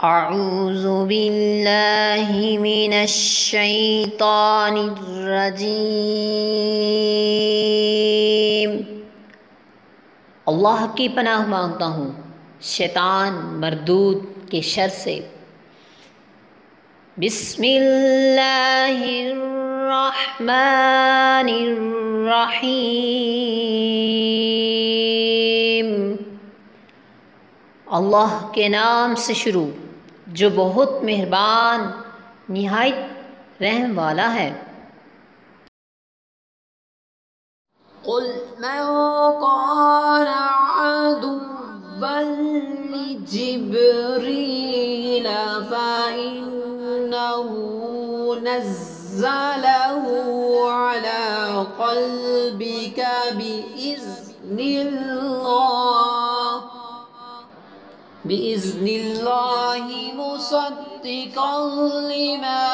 اعوذ باللہ من الشیطان الرجیم۔ اللہ کی پناہ مانگتا ہوں شیطان مردود کے شر سے۔ بسم اللہ الرحمن الرحیم۔ اللہ کے نام سے شروع جو بہت مہربان نہایت رحم والا ہے۔ قل من كان عدوا لجبريل فإنه نزله على قلبك بإذن الله مصدقا لما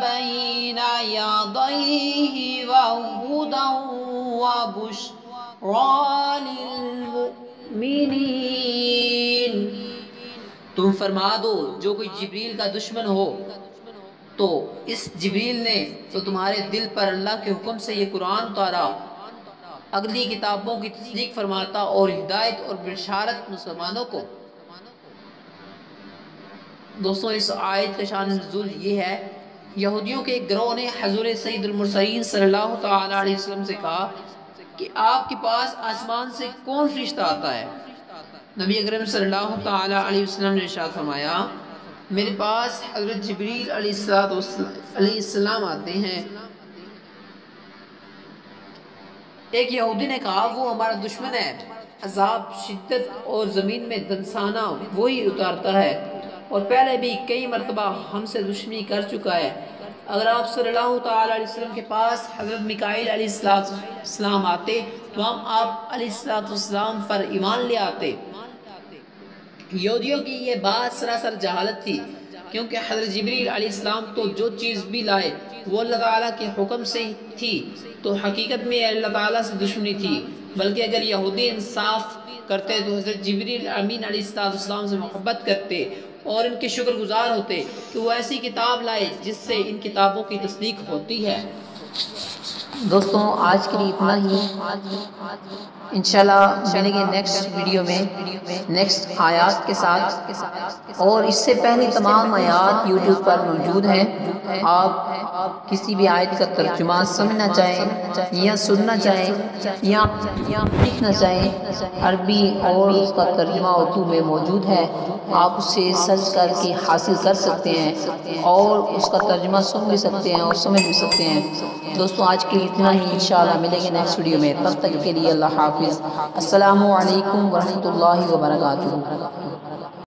بين يديه وهدى وبشرى للمؤمنين۔ تم فرما دو جو کوئی جبریل کا دشمن ہو تو اس جبریل نے تو تمہارے دل پر اللہ کے حکم سے یہ قرآن اتارا، اگلی کتابوں کی تصدیق فرماتا اور ہدایت اور بشارت مسلمانوں کو۔ دوستوں اس آیت کا شان نزول یہ ہے، یہودیوں کے ایک گروہ نے حضور سید المرسلین صلی اللہ تعالی علیہ وسلم سے کہا کہ آپ کے پاس آسمان سے کون فرشتہ آتا ہے؟ نبی اکرم صلی اللہ تعالی علیہ وسلم نے ارشاد فرمایا، میرے پاس حضرت جبریل علیہ السلام آتے ہیں۔ ایک یہودی نے کہا وہ ہمارا دشمن ہے، عذاب شدت اور زمین میں دنسانہ وہی اتارتا ہے، اور پہلے بھی کئی مرتبہ ہم سے دشمنی کر چکا ہے۔ اگر آپ صلی اللہ تعالی علیہ وسلم کے پاس حضرت میکائیل علیہ السلام آتے تو ہم آپ علیہ السلام پر ایمان لے آتے۔ یہودیوں کی یہ بات سراسر جہالت تھی، کیونکہ حضرت جبریل علیہ السلام تو جو چیز بھی لائے وہ اللہ تعالیٰ کے حکم سے تھی، تو حقیقت میں اللہ تعالیٰ سے دشمنی تھی۔ بلکہ اگر یہودی انصاف کرتے تو حضرت جبریل امین علیہ السلام سے محبت کرتے اور ان کے شکر گزار ہوتے کہ وہ ایسی کتاب لائے جس سے ان کتابوں کی تصدیق ہوتی ہے۔ دوستوں آج کے لیے اتنا ہی، انشاءاللہ ملیں گے نیکسٹ ویڈیو میں نیکسٹ آیات کے ساتھ، اور اس سے پہلے تمام آیات یوٹیوب پر موجود ہیں۔ آپ کسی بھی آیت کا ترجمہ سمجھنا چاہیں یا سننا چاہیں یا لکھنا چاہیں، عربی اور اس کا ترجمہ اردو میں موجود ہے، آپ اسے سرچ کر کے حاصل کر سکتے ہیں اور اس کا ترجمہ سن بھی سکتے ہیں اور سمجھ بھی سکتے ہیں۔ دوستوں آج کے لیے اتنا ہی، انشاءاللہ ملیں گے نیکسٹ ویڈیو میں، تب تک کے لیے اللہ حافظ۔ السلام علیکم ورحمۃ اللہ وبرکاتہ۔